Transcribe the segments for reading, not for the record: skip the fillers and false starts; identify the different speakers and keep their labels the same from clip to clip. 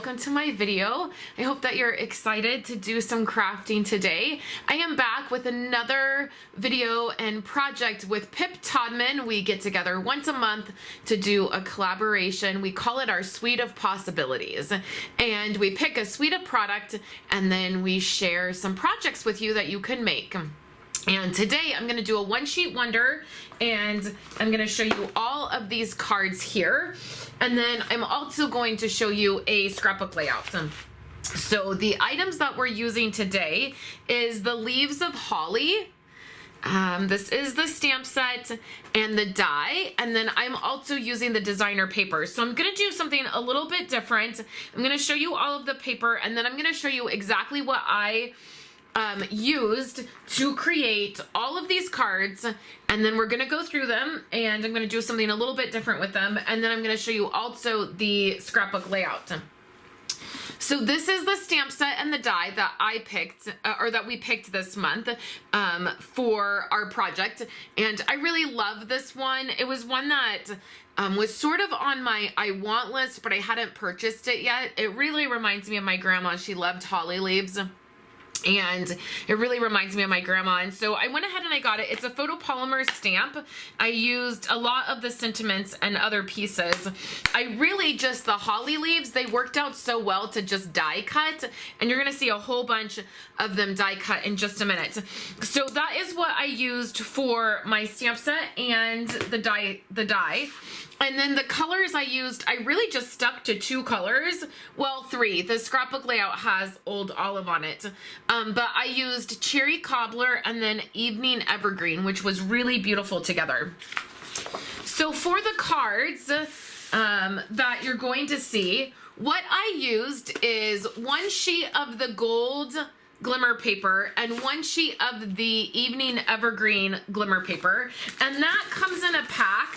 Speaker 1: welcome to my video. I hope that you're excited to do some crafting today. I am back with another video and project with Pip Todman. We get together once a month to do a collaboration. We call it our Suite of Possibilities. And we pick a suite of product and then we share some projects with you that you can make. And today I'm going to do a one-sheet wonder, and I'm going to show you all of these cards here. And then I'm also going to show you a scrapbook layout. So the items that we're using today is the leaves of holly. This is the stamp set and the die, and then I'm also using the designer paper. So I'm going to do something a little bit different. I'm going to show you all of the paper, and then I'm going to show you exactly what I used to create all of these cards, and then we're gonna go through them, and I'm gonna do something a little bit different with them, and then I'm gonna show you also the scrapbook layout. So this is the stamp set and the die that I picked, or that we picked this month for our project, and I really love this one. It was one that was sort of on my I want list, but I hadn't purchased it yet. It really reminds me of my grandma. She loved holly leaves. And it really reminds me of my grandma, and so I went ahead and I got it. It's a photopolymer stamp. I used a lot of the sentiments and other pieces. I really just, the holly leaves, they worked out so well to just die cut, and you're gonna see a whole bunch of them die cut in just a minute. So that is what I used for my stamp set and the die. And then the colors I used, I really just stuck to two colors. Well, three. The scrapbook layout has Old Olive on it. But I used Cherry Cobbler and then Evening Evergreen, which was really beautiful together. So for the cards that you're going to see, what I used is one sheet of the gold glimmer paper and one sheet of the Evening Evergreen glimmer paper. And that comes in a pack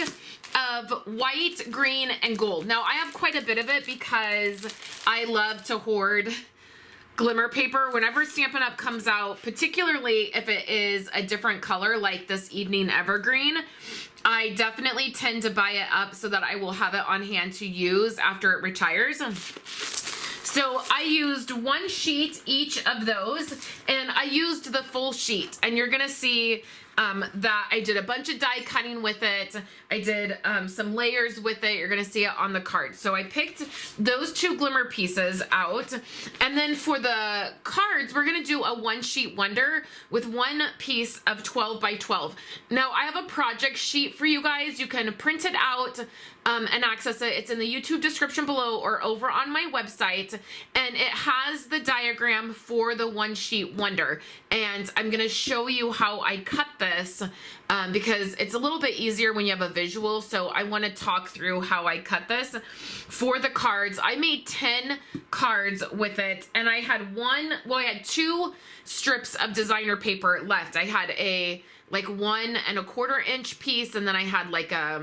Speaker 1: of white, green, and gold. Now I have quite a bit of it because I love to hoard glimmer paper whenever Stampin' Up comes out, particularly if it is a different color like this Evening Evergreen. I definitely tend to buy it up so that I will have it on hand to use after it retires. So I used one sheet each of those, and I used the full sheet, and you're gonna see that I did a bunch of die cutting with it. I did some layers with it. You're gonna see it on the card. So I picked those two glimmer pieces out, and then for the cards, we're gonna do a one sheet wonder with one piece of 12 by 12. Now I have a project sheet for you guys. You can print it out and access it. It's in the YouTube description below or over on my website, and it has the diagram for the one sheet wonder. And I'm gonna show you how I cut this because it's a little bit easier when you have a visual. So I want to talk through how I cut this. For the cards, I made 10 cards with it, and I had I had two strips of designer paper left. I had a like 1 1/4 inch piece, and then I had like a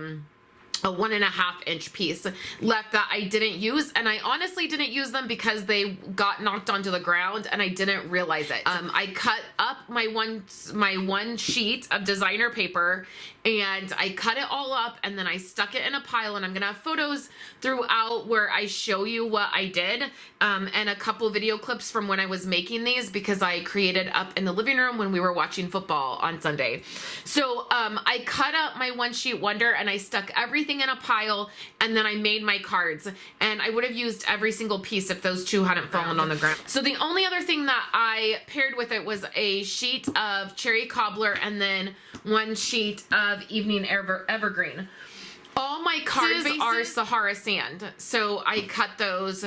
Speaker 1: 1 1/2 inch piece left that I didn't use, and I honestly didn't use them because they got knocked onto the ground and I didn't realize it. I cut up my one sheet of designer paper, and I cut it all up, and then I stuck it in a pile, and I'm gonna have photos throughout where I show you what I did, and a couple video clips from when I was making these because I created up in the living room when we were watching football on Sunday. So I cut up my one sheet wonder, and I stuck everything in a pile, and then I made my cards, and I would have used every single piece if those two hadn't fallen on the ground. So the only other thing that I paired with it was a sheet of Cherry Cobbler and then one sheet of Evening Evergreen. All my cards are Sahara sand, so I cut those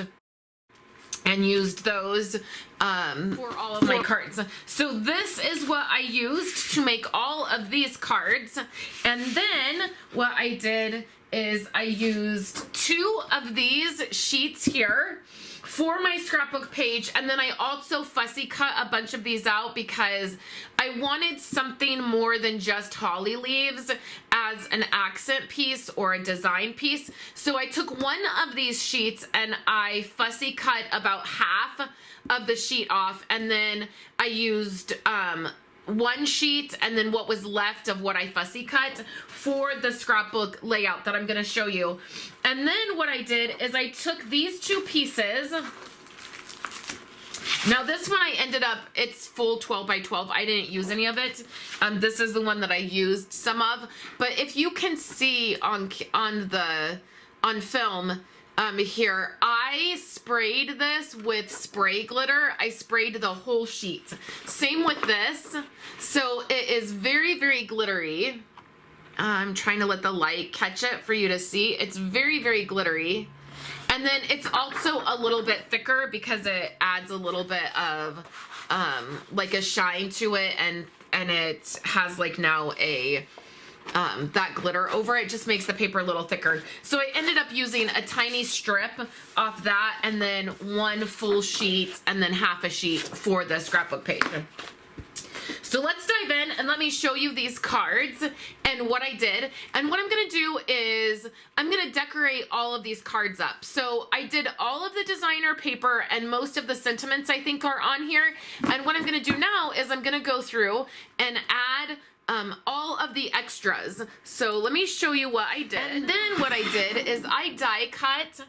Speaker 1: and used those for all of my cards. So this is what I used to make all of these cards, and then what I did is I used two of these sheets here for my scrapbook page, and then I also fussy cut a bunch of these out because I wanted something more than just holly leaves as an accent piece or a design piece. So I took one of these sheets and I fussy cut about half of the sheet off, and then I used one sheet and then what was left of what I fussy cut for the scrapbook layout that I'm going to show you. And then what I did is I took these two pieces. Now this one I ended up, it's full 12 by 12. I didn't use any of it. This is the one that I used some of. But if you can see on film, here, I sprayed this with spray glitter. I sprayed the whole sheet. Same with this. So it is very, very glittery. I'm trying to let the light catch it for you to see. It's very, very glittery. And then it's also a little bit thicker because it adds a little bit of like a shine to it, and it has like now a that glitter over it. Just makes the paper a little thicker. So I ended up using a tiny strip off that, and then one full sheet, and then half a sheet for the scrapbook page. So let's dive in and let me show you these cards and what I did. And what I'm gonna do is I'm gonna decorate all of these cards up. So I did all of the designer paper and most of the sentiments I think are on here. And what I'm gonna do now is I'm gonna go through and add all of the extras. So let me show you what I did. And then what I did is I die cut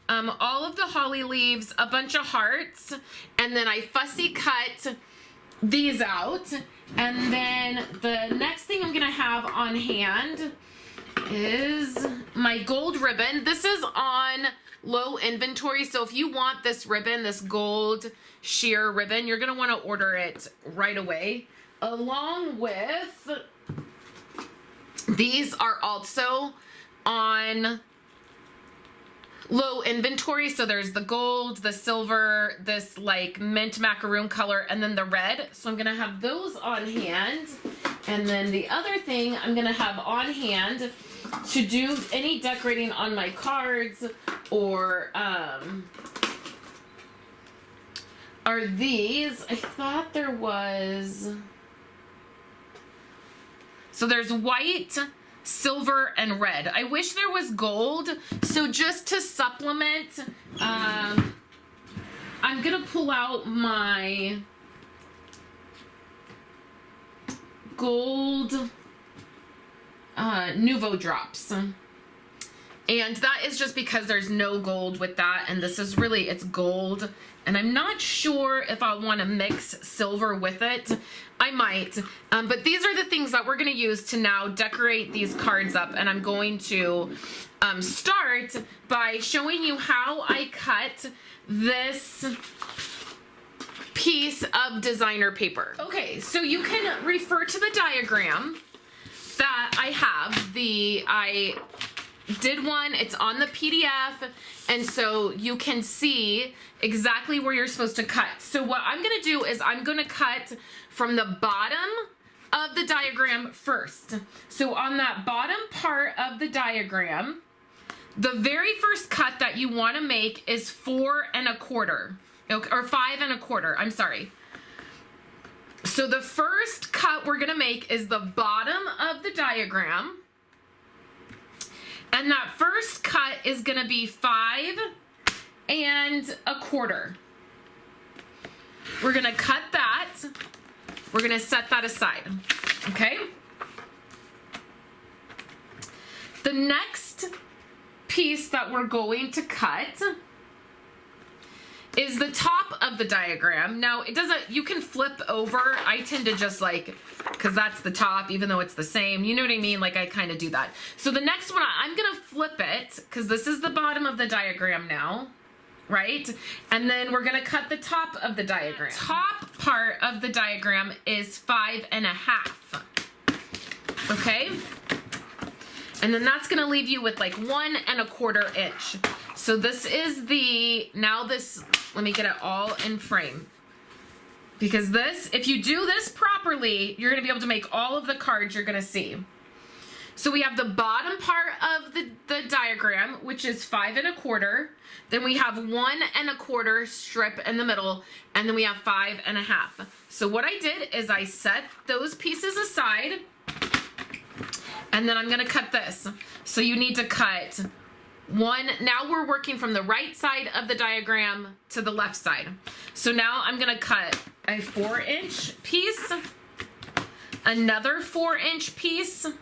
Speaker 1: all of the holly leaves, a bunch of hearts, and then I fussy cut these out. And then the next thing I'm gonna have on hand is my gold ribbon. This is on low inventory, so if you want this ribbon, this gold sheer ribbon, you're gonna want to order it right away. Along with, these are also on low inventory. So there's the gold, the silver, this like mint macaroon color, and then the red. So I'm gonna have those on hand. And then the other thing I'm gonna have on hand to do any decorating on my cards or are these. I thought there was, so there's white, silver, and red. I wish there was gold. So just to supplement, I'm gonna pull out my gold Nuvo drops. And that is just because there's no gold with that, and this is really, it's gold. And I'm not sure if I want to mix silver with it. I might. But these are the things that we're going to use to now decorate these cards up. And I'm going to start by showing you how I cut this piece of designer paper. Okay, so you can refer to the diagram that I have. I did one, it's on the PDF, and so you can see exactly where you're supposed to cut. So what I'm gonna do is I'm gonna cut from the bottom of the diagram first. So on that bottom part of the diagram, the very first cut that you wanna make is 4 1/4, or 5 1/4, I'm sorry. So the first cut we're gonna make is the bottom of the diagram. And that first cut is gonna be 5 1/4. We're gonna cut that. We're gonna set that aside, okay? The next piece that we're going to cut is the top of the diagram. Now it doesn't, you can flip over. I tend to just like, cause that's the top, even though it's the same, you know what I mean? Like I kind of do that. So the next one, I'm gonna flip it, cause this is the bottom of the diagram now, right? And then we're gonna cut the top of the diagram. Top part of the diagram is 5 1/2, okay? And then that's gonna leave you with like 1 1/4 inch. So this is the, now this, let me get it all in frame. Because this, if you do this properly, you're gonna be able to make all of the cards you're gonna see. So we have the bottom part of the diagram, which is 5 1/4. Then we have 1 1/4 strip in the middle, and then we have 5 1/2. So what I did is I set those pieces aside, and then I'm gonna cut this. So you need to cut one, now we're working from the right side of the diagram to the left side. So now I'm gonna cut a 4-inch piece, another 4-inch piece, a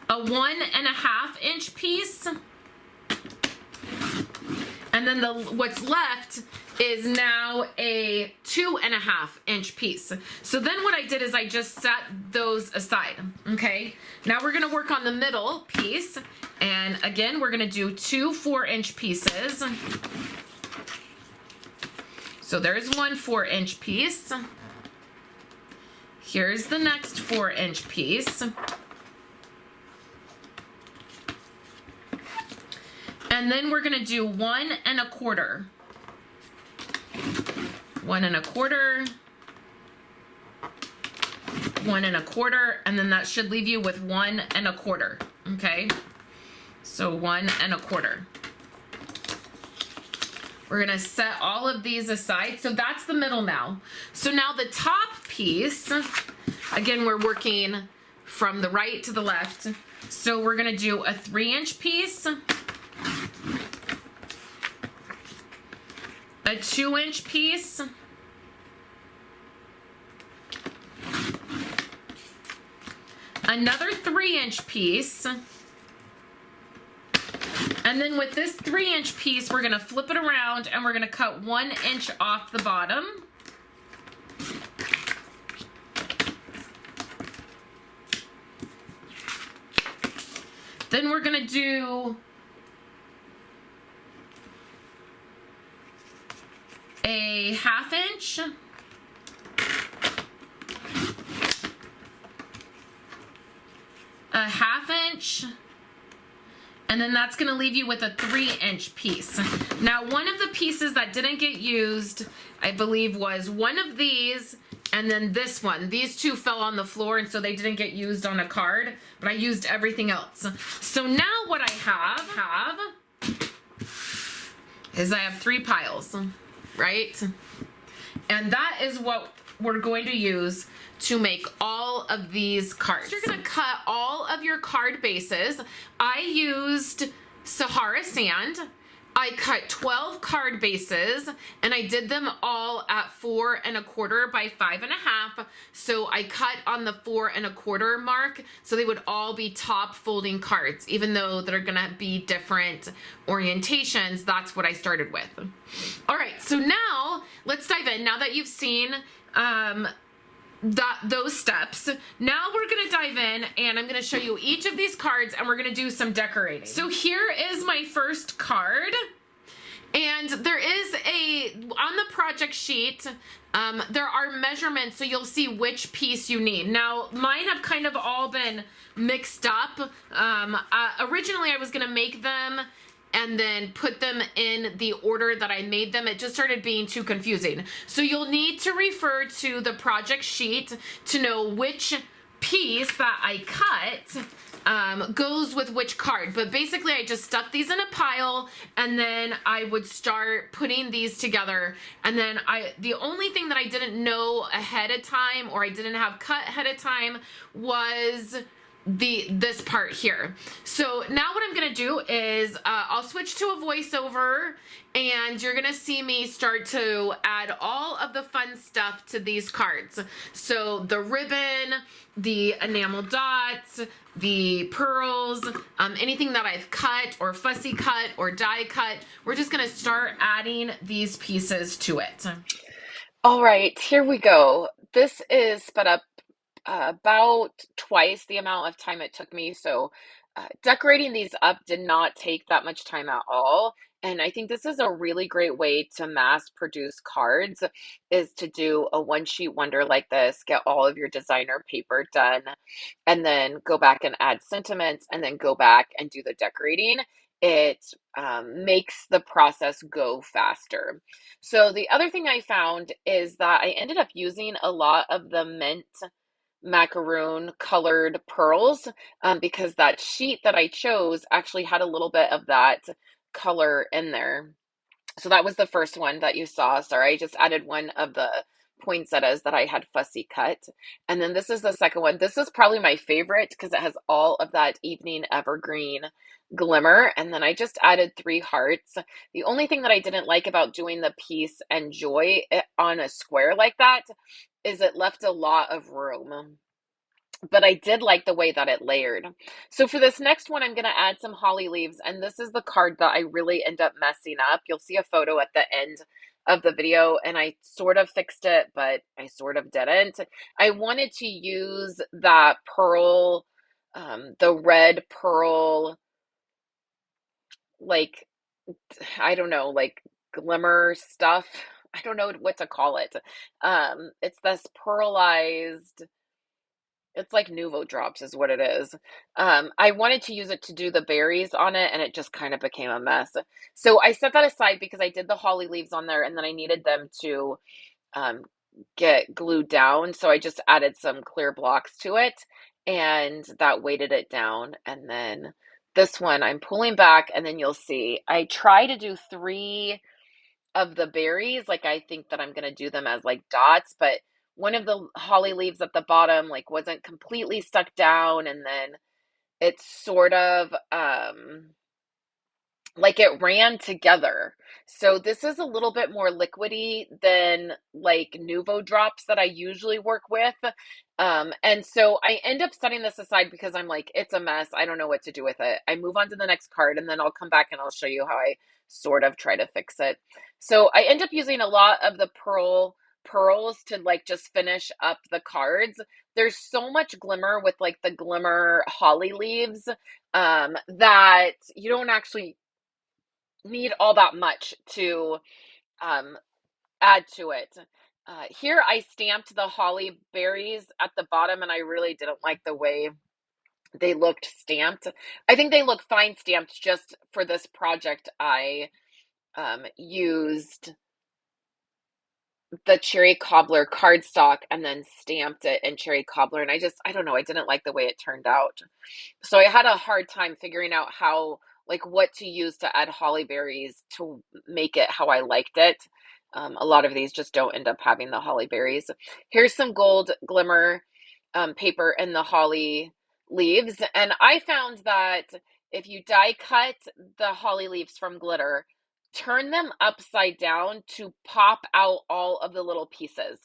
Speaker 1: 1.5-inch piece, and then what's left is now a 2.5-inch piece. So then what I did is I just set those aside, okay? Now we're gonna work on the middle piece, and again, we're gonna do 2 4-inch pieces. So there's one 4-inch piece. Here's the next 4-inch piece. And then we're gonna do 1 1/4. 1 1/4, 1 1/4, and then that should leave you with 1 1/4, okay? So 1 1/4. We're gonna set all of these aside. So that's the middle now. So now the top piece, again, we're working from the right to the left. So we're gonna do a 3-inch piece, a 2-inch piece, another 3-inch piece, and then with this 3-inch piece, we're gonna flip it around and we're gonna cut 1 inch off the bottom. Then we're gonna do a 1/2 inch, a 1/2 inch, and then that's gonna leave you with a 3-inch piece. Now, one of the pieces that didn't get used, I believe, was one of these, and then this one. These two fell on the floor, and so they didn't get used on a card, but I used everything else. So now what I have is I have 3 piles, right? And that is what we're going to use to make all of these cards. So you're gonna cut all of your card bases. I used Sahara sand. I cut 12 card bases, and I did them all at 4 1/4 by 5 1/2. So I cut on the 4 1/4 mark, so they would all be top folding cards, even though they're gonna be different orientations. That's what I started with. All right, so now let's dive in. Now that you've seen those steps, now we're gonna dive in and I'm gonna show you each of these cards and we're gonna do some decorating. So here is my first card, and there is on the project sheet, there are measurements, so you'll see which piece you need. Now, mine have kind of all been mixed up. Originally I was gonna make them and then put them in the order that I made them. It just started being too confusing. So you'll need to refer to the project sheet to know which piece that I cut goes with which card. But basically I just stuck these in a pile, and then I would start putting these together. And then the only thing that I didn't know ahead of time, or I didn't have cut ahead of time, was this part here. So now what I'm gonna do is I'll switch to a voiceover, and you're gonna see me start to add all of the fun stuff to these cards. So the ribbon, the enamel dots, the pearls, anything that I've cut or fussy cut or die cut, we're just gonna start adding these pieces to it.
Speaker 2: All right, here we go. This is sped up about twice the amount of time it took me. So decorating these up did not take that much time at all. And I think this is a really great way to mass produce cards, is to do a one sheet wonder like this, get all of your designer paper done, and then go back and add sentiments, and then go back and do the decorating. It makes the process go faster. So the other thing I found is that I ended up using a lot of the mint macaroon colored pearls, because that sheet that I chose actually had a little bit of that color in there. So that was the first one that you saw. Sorry, I just added one of the poinsettias that I had fussy cut. And then this is the second one. This is probably my favorite because it has all of that evening evergreen glimmer. And then I just added 3 hearts. The only thing that I didn't like about doing the peace and joy on a square like that is it left a lot of room. But I did like the way that it layered. So for this next one, I'm going to add some holly leaves, and this is the card that I really end up messing up. You'll see a photo at the end of the video, and I sort of fixed it, but I sort of didn't. I wanted to use that pearl, the red pearl, like, I don't know, like glimmer stuff. I don't know what to call it. It's this pearlized, it's like Nuvo drops is what it is. I wanted to use it to do the berries on it, and it just kind of became a mess. So I set that aside because I did the holly leaves on there, and then I needed them to um, get glued down. So I just added some clear blocks to it, and that weighted it down. And then this one, I'm pulling back, and then you'll see I try to do 3 of the berries. Like, I think that I'm gonna do them as like dots, but one of the holly leaves at the bottom like wasn't completely stuck down, and then it's sort of like it ran together. So this is a little bit more liquidy than like Nuvo drops that I usually work with. And so I end up setting this aside because I'm like, it's a mess. I don't know what to do with it. I move on to the next card, and then I'll come back and I'll show you how I sort of try to fix it. So I end up using a lot of the pearls to like just finish up the cards. There's so much glimmer with like the glimmer holly leaves that you don't actually need all that much to um, add to it. Here I stamped the holly berries at the bottom, and I really didn't like the way they looked stamped. I think they look fine stamped. Just for this project, I used the cherry cobbler cardstock and then stamped it in cherry cobbler, and I don't know, I didn't like the way it turned out. So I had a hard time figuring out how, like, what to use to add holly berries to make it how I liked it. A lot of these just don't end up having the holly berries. Here's some gold glimmer paper in the holly leaves. And I found that if you die cut the holly leaves from glitter, turn them upside down to pop out all of the little pieces.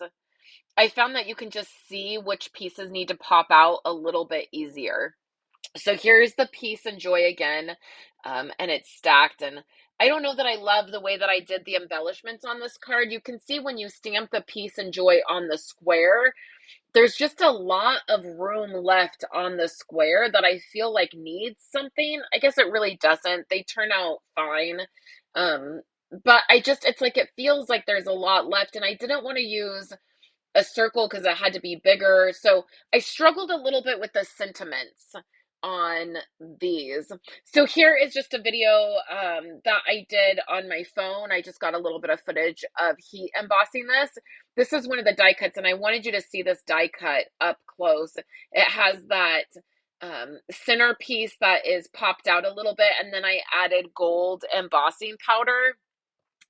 Speaker 2: I found that you can just see which pieces need to pop out a little bit easier. So here's the peace and joy again, and it's stacked. And I don't know that I love the way that I did the embellishments on this card. You can see when you stamp the peace and joy on the square, there's just a lot of room left on the square that I feel like needs something. I guess it really doesn't. They turn out fine. Um, but it's like it feels like there's a lot left, and I didn't want to use a circle because it had to be bigger. So I struggled a little bit with the sentiments on these. So here is just a video that I did on my phone. I just got a little bit of footage of heat embossing this. This is one of the die cuts, and I wanted you to see this die cut up close. It has that center piece that is popped out a little bit, and then I added gold embossing powder,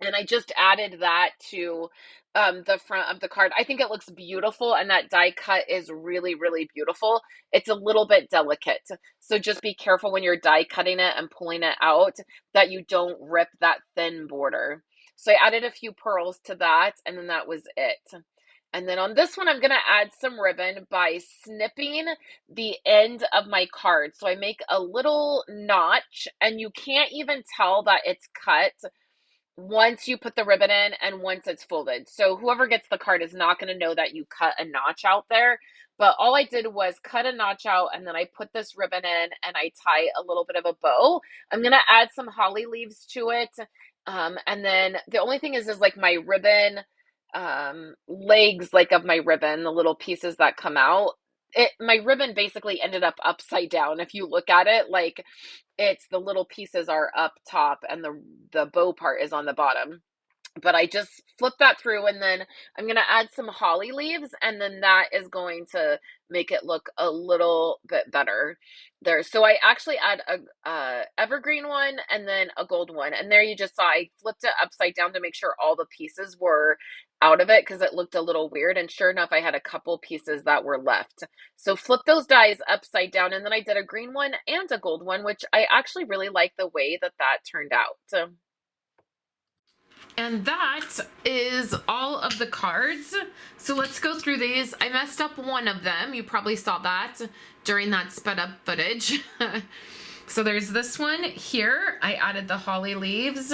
Speaker 2: and I just added that to the front of the card. I think it looks beautiful, and that die cut is really, really beautiful. It's a little bit delicate, so just be careful when you're die cutting it and pulling it out that you don't rip that thin border. So I added a few pearls to that, and then that was it. And then on this one, I'm going to add some ribbon by snipping the end of my card. So I make a little notch, and you can't even tell that it's cut once you put the ribbon in and once it's folded. So whoever gets the card is not going to know that you cut a notch out there. But all I did was cut a notch out, and then I put this ribbon in and I tie a little bit of a bow. I'm going to add some holly leaves to it. And then the only thing is like my ribbon legs, like of my ribbon, the little pieces that come out, my ribbon basically ended up upside down. If you look at it, like it's the little pieces are up top and the bow part is on the bottom. but I just flip that through, and then I'm going to add some holly leaves, and then that is going to make it look a little bit better there. So I actually add a evergreen one and then a gold one, and there you just saw I flipped it upside down to make sure all the pieces were out of it because it looked a little weird, and sure enough I had a couple pieces that were left. So flip those dies upside down, and then I did a green one and a gold one, which I actually really like the way that that turned out. So
Speaker 1: and that is all of the cards. So let's go through these. I messed up one of them. You probably saw that during that sped up footage. So there's this one here. I added the holly leaves.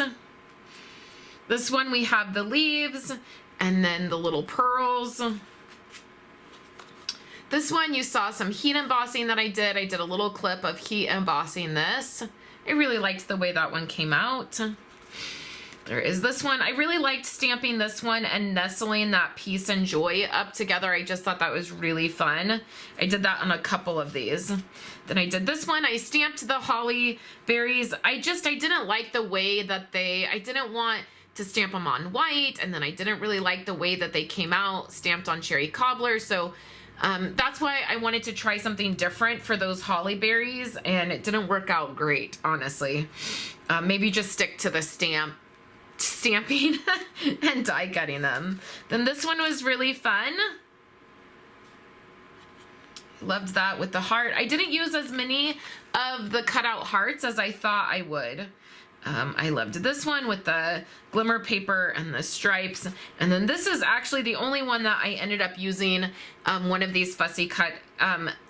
Speaker 1: This one we have the leaves and then the little pearls. This one you saw some heat embossing that I did. I did a little clip of heat embossing this. I really liked the way that one came out. There is this one. I really liked stamping this one and nestling that peace and joy up together. I just thought that was really fun. I did that on a couple of these. Then I did this one. I stamped the holly berries. I didn't like the way that I didn't want to stamp them on white, and then I didn't really like the way that they came out stamped on cherry cobbler. So that's why I wanted to try something different for those holly berries, and it didn't work out great, honestly. Maybe just stick to the stamping and die cutting them. Then this one was really fun. Loved that with the heart. I didn't use as many of the cutout hearts as I thought I would. I loved this one with the glimmer paper and the stripes. And then this is actually the only one that I ended up using one of these fussy cut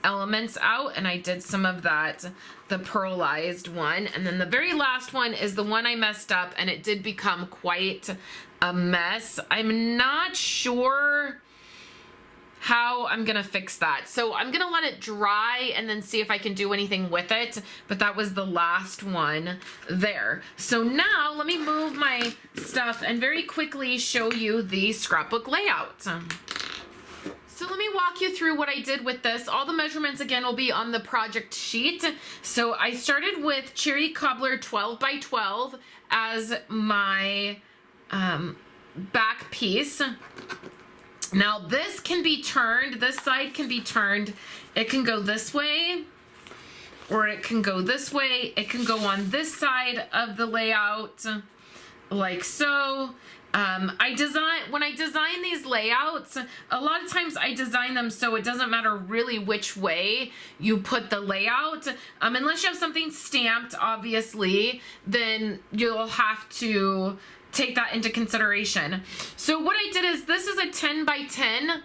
Speaker 1: elements out, and I did some of that, the pearlized one. And then the very last one is the one I messed up, and it did become quite a mess. I'm not sure how I'm gonna fix that. So I'm gonna let it dry and then see if I can do anything with it. But that was the last one there. So now let me move my stuff and very quickly show you the scrapbook layout. So let me walk you through what I did with this. All the measurements again will be on the project sheet. So I started with cherry cobbler 12 by 12 as my back piece. Now this can be turned, this side can be turned. It can go this way, or it can go this way. It can go on this side of the layout, like so. When I design these layouts, a lot of times I design them so it doesn't matter really which way you put the layout. Unless you have something stamped, obviously, then you'll have to take that into consideration. So what I did is, this is a 10 by 10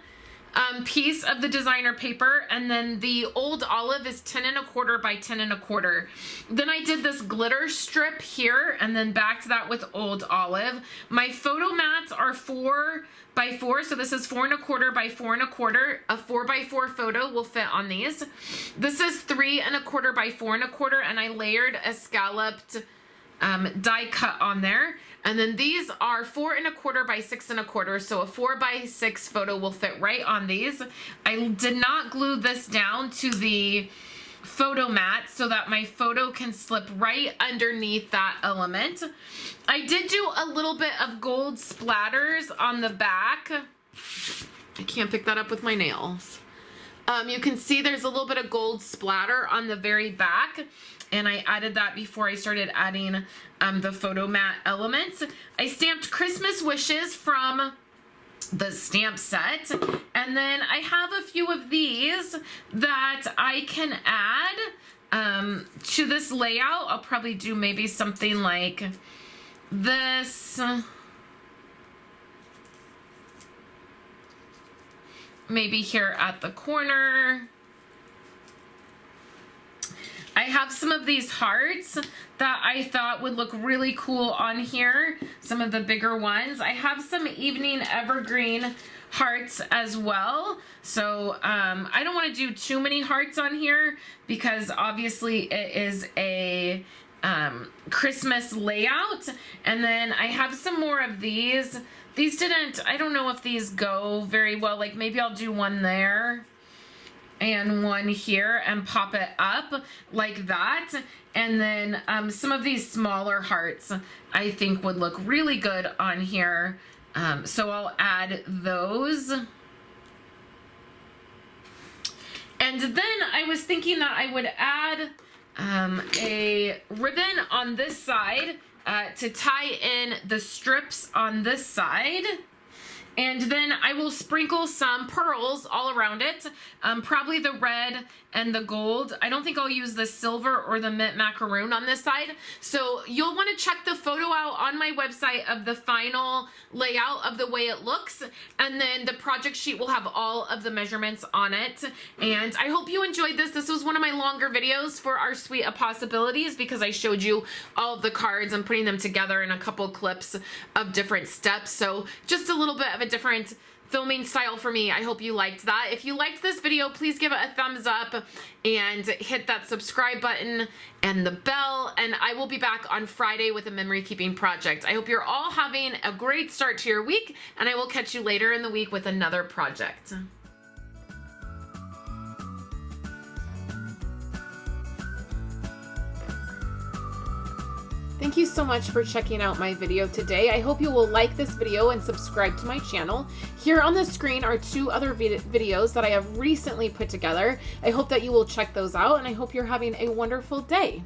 Speaker 1: piece of the designer paper, and then the old olive is 10 1/4 by 10 1/4. Then I did this glitter strip here, and then back to that with old olive. My photo mats are 4 by 4, so this is 4 1/4 by 4 1/4. A 4 by 4 photo will fit on these. This is 3 1/4 by 4 1/4, and I layered a scalloped die cut on there. And then these are 4 1/4 by 6 1/4, so a 4 by 6 photo will fit right on these. I did not glue this down to the photo mat so that my photo can slip right underneath that element. I did do a little bit of gold splatters on the back. I can't pick that up with my nails. You can see there's a little bit of gold splatter on the very back, and I added that before I started adding the photo mat elements. I stamped Christmas wishes from the stamp set, and then I have a few of these that I can add to this layout. I'll probably do maybe something like this. Maybe here at the corner. I have some of these hearts that I thought would look really cool on here, some of the bigger ones. I have some evening evergreen hearts as well. So I don't want to do too many hearts on here because obviously it is a Christmas layout. And then I have some more of these. These didn't, I don't know if these go very well. Like maybe I'll do one there. and one here and pop it up like that. And then some of these smaller hearts I think would look really good on here. So I'll add those. And then I was thinking that I would add a ribbon on this side to tie in the strips on this side. And then I will sprinkle some pearls all around it, probably the red and the gold. I don't think I'll use the silver or the mint macaroon on this side. So you'll want to check the photo out on my website of the final layout of the way it looks. And then the project sheet will have all of the measurements on it. And I hope you enjoyed this. This was one of my longer videos for our Suite of Possibilities because I showed you all of the cards and putting them together in a couple clips of different steps. So just a little bit of a different filming style for me. I hope you liked that. If you liked this video, please give it a thumbs up and hit that subscribe button and the bell. And I will be back on Friday with a memory keeping project. I hope you're all having a great start to your week, and I will catch you later in the week with another project. Thank you so much for checking out my video today. I hope you will like this video and subscribe to my channel. Here on the screen are 2 other videos that I have recently put together. I hope that you will check those out, and I hope you're having a wonderful day.